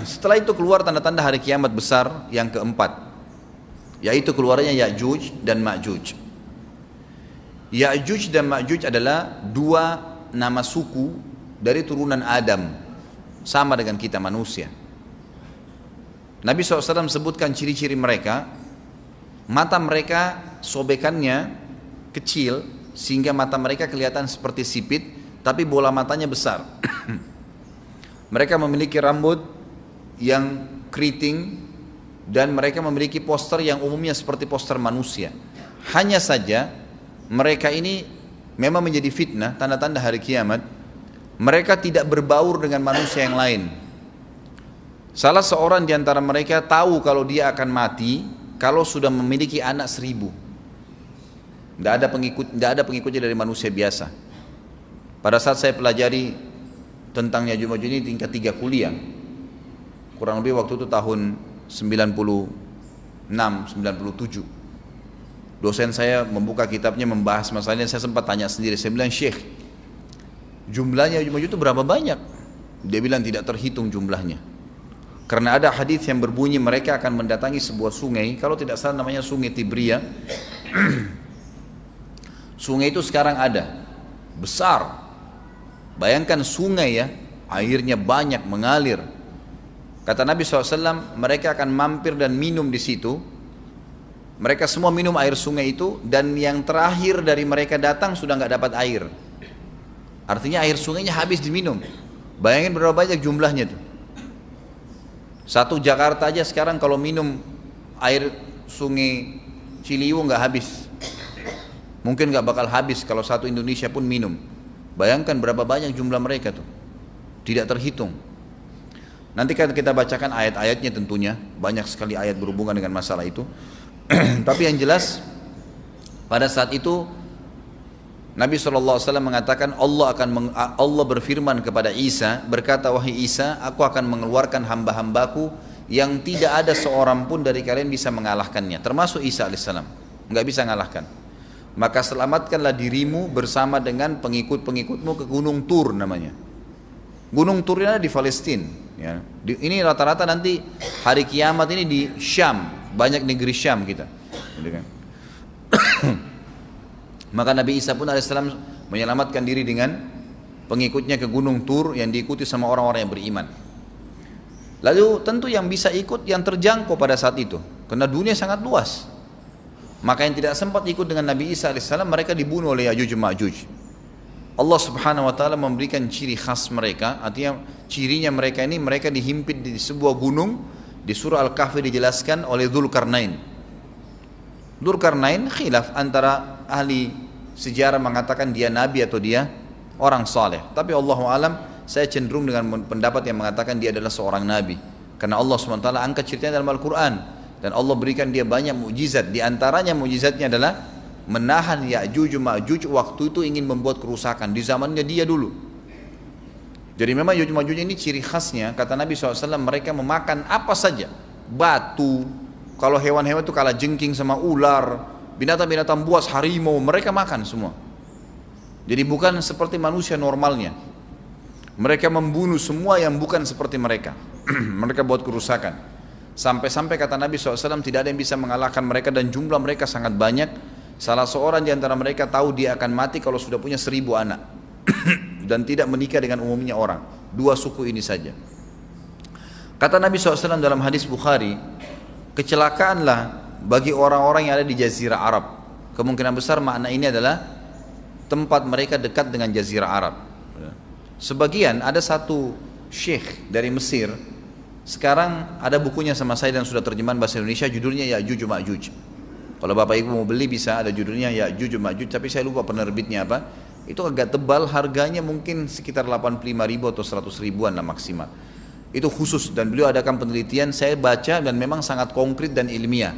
Setelah itu keluar tanda-tanda hari kiamat besar yang keempat, yaitu keluarnya Ya'juj dan Ma'juj. Ya'juj dan Ma'juj adalah dua nama suku dari turunan Adam, sama dengan kita manusia. Nabi SAW sebutkan ciri-ciri mereka. Mata mereka sobekannya kecil sehingga mata mereka kelihatan seperti sipit, tapi bola matanya besar. Mereka memiliki rambut yang keriting dan mereka memiliki poster yang umumnya seperti poster manusia. Hanya saja mereka ini memang menjadi fitnah, tanda-tanda hari kiamat. Mereka tidak berbaur dengan manusia yang lain. Salah seorang di antara mereka tahu kalau dia akan mati kalau sudah memiliki anak 1000. Tidak ada pengikutnya dari manusia biasa. Pada saat saya pelajari tentang Ya'juj Ma'juj ini tingkat 3 kuliah, kurang lebih waktu itu tahun 96, 97. Dosen saya membuka kitabnya membahas masalahnya, saya sempat tanya sendiri, saya bilang, Syekh, jumlahnya Ya'juj Ma'juj itu berapa banyak? Dia bilang tidak terhitung jumlahnya. Karena ada hadis yang berbunyi mereka akan mendatangi sebuah sungai, kalau tidak salah namanya Sungai Tibria. Sungai itu sekarang ada, besar. Bayangkan sungai ya, airnya banyak mengalir. Kata Nabi SAW, mereka akan mampir dan minum di situ. Mereka semua minum air sungai itu, dan yang terakhir dari mereka datang sudah nggak dapat air. Artinya air sungainya habis diminum. Bayangin berapa banyak jumlahnya tuh. Satu Jakarta aja sekarang kalau minum air sungai Ciliwung nggak habis. Mungkin nggak bakal habis kalau satu Indonesia pun minum. Bayangkan berapa banyak jumlah mereka tuh. Tidak terhitung. Nanti kan kita bacakan ayat-ayatnya tentunya. Banyak sekali ayat berhubungan dengan masalah itu. Tapi yang jelas pada saat itu Nabi SAW mengatakan Allah berfirman kepada Isa, berkata, wahai Isa, aku akan mengeluarkan hamba-hambaku yang tidak ada seorang pun dari kalian bisa mengalahkannya, termasuk Isa alaihissalam, nggak bisa mengalahkan. Maka selamatkanlah dirimu bersama dengan pengikut-pengikutmu ke Gunung Tur namanya. Gunung Tur ini ada di Palestina. Ya. Ini rata-rata nanti hari kiamat ini di Syam, banyak negeri Syam kita. Gitu kan. Maka Nabi Isa pun alaihissalam menyelamatkan diri dengan pengikutnya ke Gunung Tur yang diikuti sama orang-orang yang beriman. Lalu tentu yang bisa ikut yang terjangkau pada saat itu, karena dunia sangat luas. Maka yang tidak sempat ikut dengan Nabi Isa alaihissalam mereka dibunuh oleh Ya'juj Ma'juj. Allah subhanahu wa ta'ala memberikan ciri khas mereka, artinya cirinya mereka ini, mereka dihimpit di sebuah gunung. Di surah Al-Kahfi dijelaskan oleh Dzulkarnain. Dzulkarnain khilaf antara ahli sejarah mengatakan dia nabi atau dia orang saleh. Tapi Allahu alam, saya cenderung dengan pendapat yang mengatakan dia adalah seorang nabi. Karena Allah SWT angkat ceritanya dalam Al-Quran. Dan Allah berikan dia banyak mukjizat. Di antaranya mukjizatnya adalah menahan Ya'juj Ma'juj waktu itu ingin membuat kerusakan di zamannya dia dulu. Jadi memang Ya'juj Ma'juj ini ciri khasnya, kata Nabi SAW, mereka memakan apa saja, batu, kalau hewan-hewan itu kalah jengking sama ular, binatang-binatang buas, harimau, mereka makan semua. Jadi bukan seperti manusia normalnya. Mereka membunuh semua yang bukan seperti mereka. Mereka buat kerusakan. Sampai-sampai kata Nabi SAW tidak ada yang bisa mengalahkan mereka dan jumlah mereka sangat banyak. Salah seorang di antara mereka tahu dia akan mati kalau sudah punya 1000 anak. Dan tidak menikah dengan umumnya orang. 2 suku ini saja. Kata Nabi SAW dalam hadis Bukhari, kecelakaanlah bagi orang-orang yang ada di Jazirah Arab. Kemungkinan besar makna ini adalah tempat mereka dekat dengan Jazirah Arab. Sebagian ada satu syekh dari Mesir, sekarang ada bukunya sama saya dan sudah terjemahan bahasa Indonesia, judulnya Ya'juj Ma'juj. Kalau Bapak Ibu mau beli bisa, ada judulnya Ya'juj Ma'juj, tapi saya lupa penerbitnya apa. Itu agak tebal, harganya mungkin sekitar 85.000 atau 100 ribuan lah maksimal. Itu khusus, dan beliau adakan penelitian, saya baca dan memang sangat konkret dan ilmiah.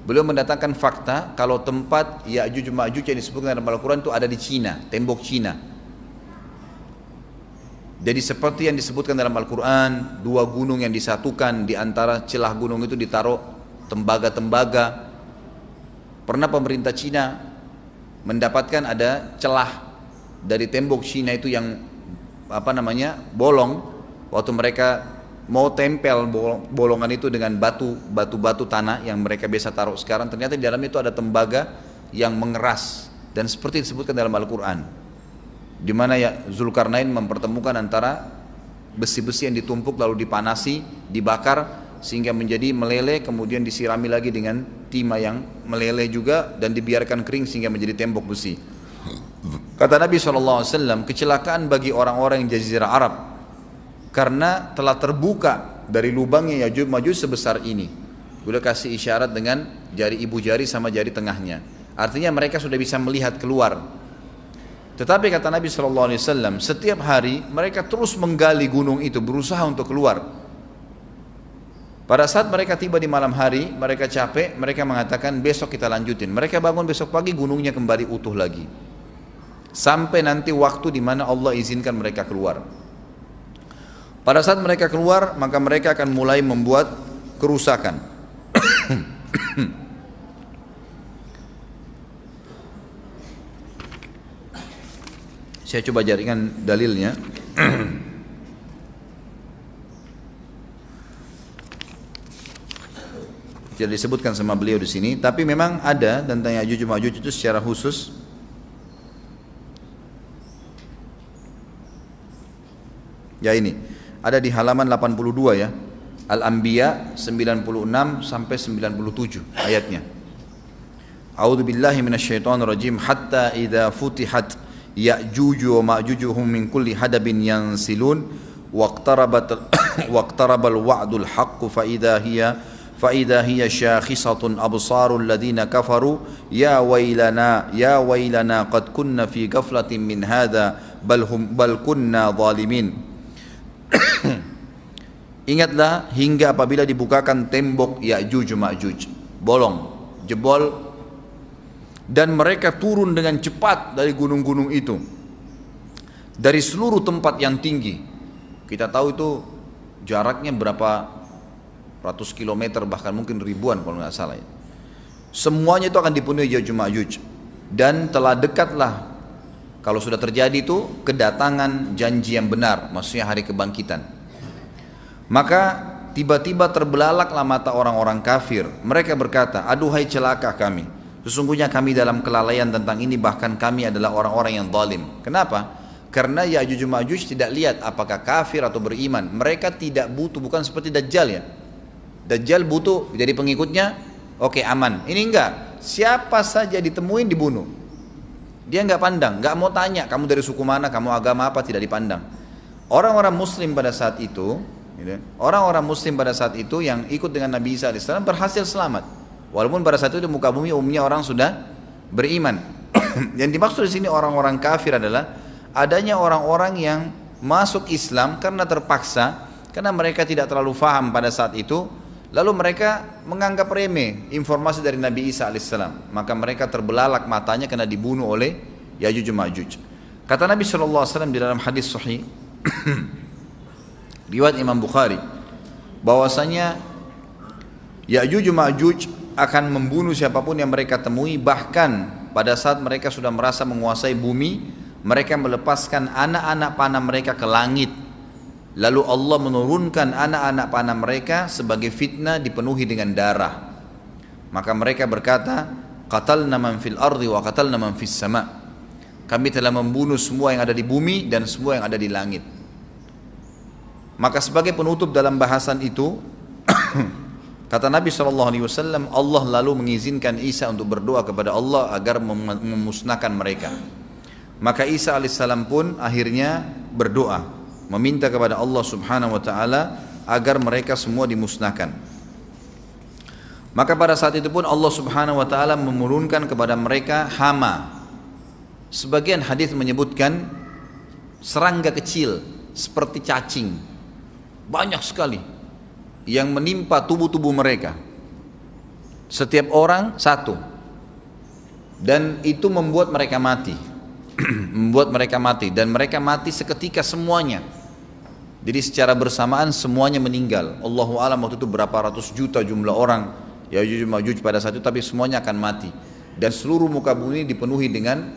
Beliau mendatangkan fakta kalau tempat Ya'juj Ma'juj yang disebutkan dalam Al-Quran itu ada di Cina, tembok Cina. Jadi seperti yang disebutkan dalam Al-Quran, 2 gunung yang disatukan, di antara celah gunung itu ditaruh tembaga-tembaga. Pernah pemerintah Cina mendapatkan ada celah dari tembok Cina itu yang bolong, waktu mereka mau tempel bolongan itu dengan batu tanah yang mereka biasa taruh sekarang, ternyata di dalam itu ada tembaga yang mengeras, dan seperti disebutkan dalam Al-Quran, di mana ya Zulkarnain mempertemukan antara besi-besi yang ditumpuk lalu dipanasi, dibakar sehingga menjadi meleleh, kemudian disirami lagi dengan timah yang meleleh juga dan dibiarkan kering sehingga menjadi tembok besi. Kata Nabi SAW, kecelakaan bagi orang-orang yang Jazirah Arab karena telah terbuka dari lubangnya Yajuj Majuj sebesar ini. Beliau kasih isyarat dengan jari ibu jari sama jari tengahnya, artinya mereka sudah bisa melihat keluar. Tetapi kata Nabi SAW, setiap hari mereka terus menggali gunung itu, berusaha untuk keluar. Pada saat mereka tiba di malam hari, mereka capek, mereka mengatakan besok kita lanjutin. Mereka bangun besok pagi, gunungnya kembali utuh lagi. Sampai nanti waktu di mana Allah izinkan mereka keluar. Pada saat mereka keluar, maka mereka akan mulai membuat kerusakan. Saya coba carikan dalilnya. Tidak disebutkan sama beliau di sini, tapi memang ada tentang Ya'juj Ma'juj itu secara khusus. Ya ini, ada di halaman 82 ya. Al-Anbiya 96 sampai 97 ayatnya. A'udzu billahi minasyaitonir rajim, hatta idza futihat Ya'juj wa Ma'jujuhum min kulli hadabin yansilun waqtarabal wa'dul haqqu fa idza hiya syakhisatun absarul ladzina kafaru ya wailana qad kunna fi ghaflatin min hadza bal kunna zalimin. Ingatlah hingga apabila dibukakan tembok Ya'juj Ma'juj, bolong, jebol, dan mereka turun dengan cepat dari gunung-gunung itu, dari seluruh tempat yang tinggi. Kita tahu itu jaraknya berapa ratus kilometer, bahkan mungkin ribuan kalau nggak salah ya. Semuanya itu akan dipenuhi Ya'juj Ma'juj, dan telah dekatlah, kalau sudah terjadi itu, kedatangan janji yang benar, maksudnya hari kebangkitan. Maka tiba-tiba terbelalaklah mata orang-orang kafir. Mereka berkata, aduhai celaka kami, sesungguhnya kami dalam kelalaian tentang ini, bahkan kami adalah orang-orang yang zalim. Kenapa? Karena Ya'juj Ma'juj tidak lihat apakah kafir atau beriman. Mereka tidak butuh, bukan seperti Dajjal ya. Dajjal butuh jadi pengikutnya, oke, aman. Ini enggak, siapa saja ditemuin dibunuh. Dia enggak pandang, enggak mau tanya kamu dari suku mana, kamu agama apa, tidak dipandang. Orang-orang muslim pada saat itu, orang-orang muslim pada saat itu yang ikut dengan Nabi Isa AS berhasil selamat. Walaupun pada saat itu di muka bumi umumnya orang sudah beriman. Yang dimaksud di sini orang-orang kafir adalah adanya orang-orang yang masuk Islam karena terpaksa, karena mereka tidak terlalu faham pada saat itu. Lalu mereka menganggap remeh informasi dari Nabi Isa AS. Maka mereka terbelalak matanya karena dibunuh oleh Ya'juj Ma'juj. Kata Nabi SAW di dalam hadis sahih riwayat Imam Bukhari, bahwasanya Ya'juj Ma'juj akan membunuh siapapun yang mereka temui. Bahkan pada saat mereka sudah merasa menguasai bumi, mereka melepaskan anak-anak panah mereka ke langit. Lalu Allah menurunkan anak-anak panah mereka sebagai fitnah, dipenuhi dengan darah. Maka mereka berkata, qatalna man fil ardi wa qatalna man fis sama. Kami telah membunuh semua yang ada di bumi dan semua yang ada di langit. Maka sebagai penutup dalam bahasan itu, kata Nabi SAW, Allah lalu mengizinkan Isa untuk berdoa kepada Allah agar memusnahkan mereka. Maka Isa alaihissalam pun akhirnya berdoa, meminta kepada Allah subhanahu wa ta'ala agar mereka semua dimusnahkan. Maka pada saat itu pun Allah subhanahu wa ta'ala menurunkan kepada mereka hama. Sebagian hadis menyebutkan serangga kecil seperti cacing, banyak sekali yang menimpa tubuh-tubuh mereka. Setiap orang satu, dan itu membuat mereka mati. Membuat mereka mati, dan mereka mati seketika semuanya. Jadi secara bersamaan semuanya meninggal. Allahu a'lam waktu itu berapa ratus juta jumlah orang Ya'juj Ma'juj pada saat itu, tapi semuanya akan mati. Dan seluruh muka bumi dipenuhi dengan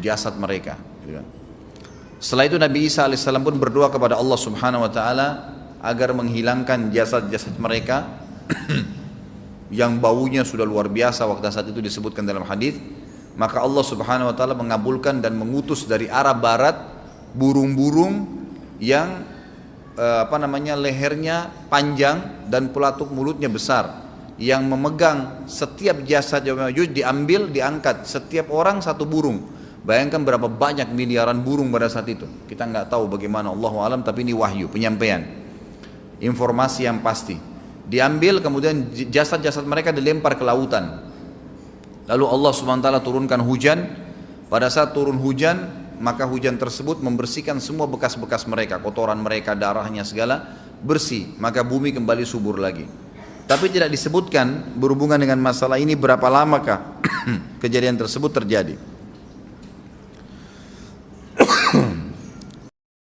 jasad mereka. Setelah itu Nabi Isa AS pun berdoa kepada Allah subhanahu wa ta'ala agar menghilangkan jasad-jasad mereka yang baunya sudah luar biasa waktu saat itu disebutkan dalam hadis. Maka Allah Subhanahu wa taala mengabulkan dan mengutus dari arah barat burung-burung yang lehernya panjang dan pelatuk mulutnya besar, yang memegang setiap jasad Ya'juj diambil, diangkat, setiap orang satu burung. Bayangkan berapa banyak miliaran burung pada saat itu. Kita nggak tahu bagaimana, Allahu alam, tapi ini wahyu, penyampaian informasi yang pasti. Diambil, kemudian jasad-jasad mereka dilempar ke lautan. Lalu Allah SWT turunkan hujan. Pada saat turun hujan, maka hujan tersebut membersihkan semua bekas-bekas mereka, kotoran mereka, darahnya segala bersih. Maka bumi kembali subur lagi. Tapi tidak disebutkan berhubungan dengan masalah ini berapa lamakah kejadian tersebut terjadi.